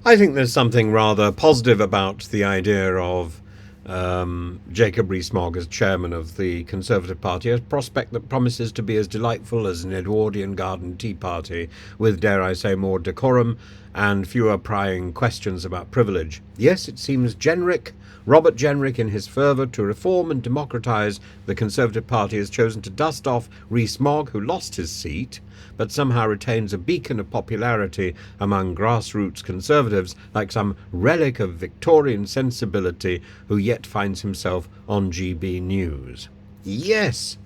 I think there's something rather positive about the idea of Jacob Rees-Mogg as chairman of the Conservative Party, a prospect that promises to be as delightful as an Edwardian garden tea party, with, dare I say, more decorum and fewer prying questions about privilege. Yes, it seems Robert Jenrick, in his fervour to reform and democratise the Conservative Party, has chosen to dust off Rees-Mogg, who lost his seat, but somehow retains a beacon of popularity among grassroots Conservatives, like some relic of Victorian sensibility, who yet finds himself on GB News. Yes,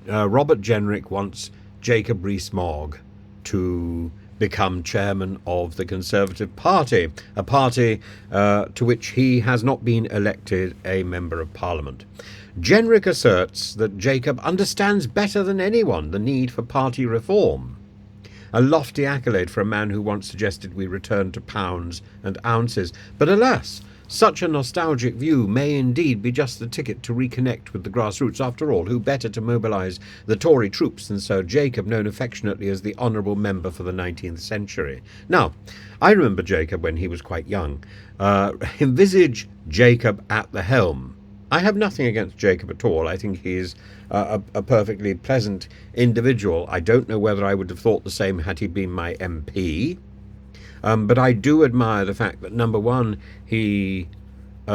Robert Jenrick wants Jacob Rees-Mogg to become chairman of the Conservative Party, a party to which he has not been elected a Member of Parliament. Jenrick asserts that Jacob understands better than anyone the need for party reform. A lofty accolade for a man who once suggested we return to pounds and ounces. But alas, such a nostalgic view may indeed be just the ticket to reconnect with the grassroots. After all, who better to mobilise the Tory troops than Sir Jacob, known affectionately as the Honourable Member for the 19th century? Now, I remember Jacob when he was quite young. Envisage Jacob at the helm. I have nothing against Jacob at all. I think he's a perfectly pleasant individual. I don't know whether I would have thought the same had he been my MP. But I do admire the fact that, number one, he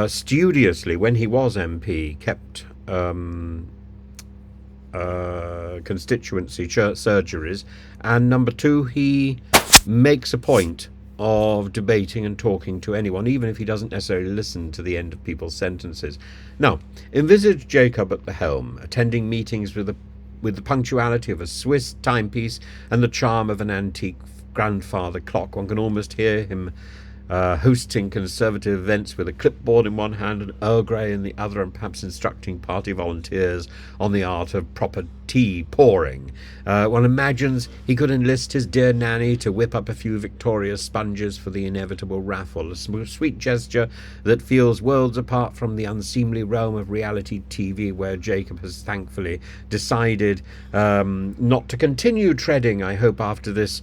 studiously, when he was MP, kept constituency surgeries, and number two, he makes a point of debating and talking to anyone, even if he doesn't necessarily listen to the end of people's sentences. Now, envisage Jacob at the helm, attending meetings with the punctuality of a Swiss timepiece and the charm of an antique grandfather clock. One can almost hear him hosting Conservative events with a clipboard in one hand and Earl Grey in the other, and perhaps instructing party volunteers on the art of proper tea pouring. One imagines he could enlist his dear nanny to whip up a few Victoria sponges for the inevitable raffle, a sweet gesture that feels worlds apart from the unseemly realm of reality TV, where Jacob has thankfully decided not to continue treading, I hope, after this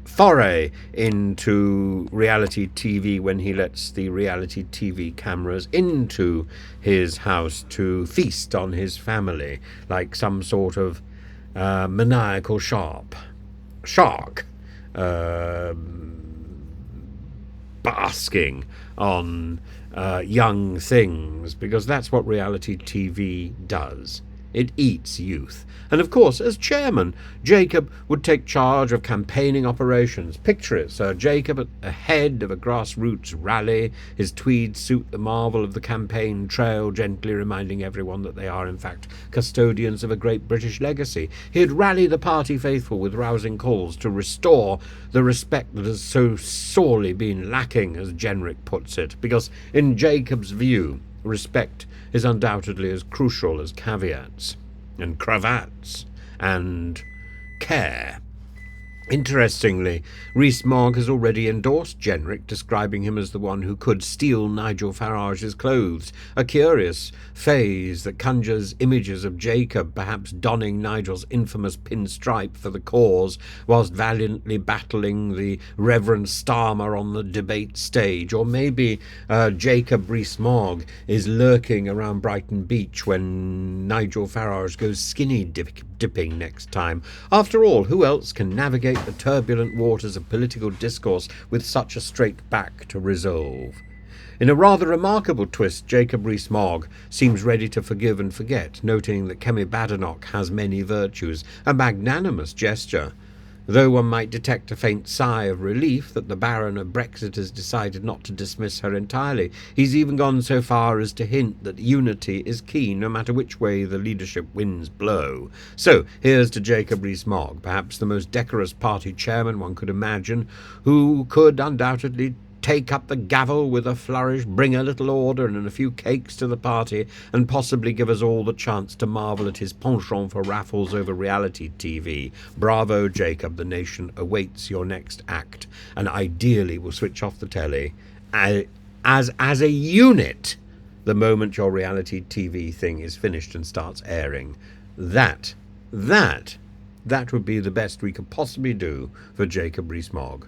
foray into reality TV, when he lets the reality TV cameras into his house to feast on his family like some sort of maniacal shark basking on young things, because that's what reality TV does. It eats youth. And of course, as chairman, Jacob would take charge of campaigning operations. Picture it, Sir Jacob at the head of a grassroots rally, his tweed suit the marvel of the campaign trail, gently reminding everyone that they are in fact custodians of a great British legacy. He'd rally the party faithful with rousing calls to restore the respect that has so sorely been lacking, as Jenrick puts it, because in Jacob's view, respect is undoubtedly as crucial as caveats and cravats and care. Interestingly, Rees-Mogg has already endorsed Jenrick, describing him as the one who could steal Nigel Farage's clothes, a curious phase that conjures images of Jacob perhaps donning Nigel's infamous pinstripe for the cause, whilst valiantly battling the Reverend Starmer on the debate stage. Or maybe Jacob Rees-Mogg is lurking around Brighton Beach when Nigel Farage goes skinny dipping next time. After all, who else can navigate the turbulent waters of political discourse with such a straight back to resolve? In a rather remarkable twist, Jacob Rees-Mogg seems ready to forgive and forget, noting that Kemi Badenoch has many virtues, a magnanimous gesture. Though one might detect a faint sigh of relief that the Baron of Brexit has decided not to dismiss her entirely. He's even gone so far as to hint that unity is key, no matter which way the leadership winds blow. So, here's to Jacob Rees-Mogg, perhaps the most decorous party chairman one could imagine, who could undoubtedly take up the gavel with a flourish, bring a little order and a few cakes to the party, and possibly give us all the chance to marvel at his penchant for raffles over reality TV. Bravo, Jacob. The nation awaits your next act, and ideally will switch off the telly as a unit the moment your reality TV thing is finished and starts airing. That would be the best we could possibly do for Jacob Rees-Mogg.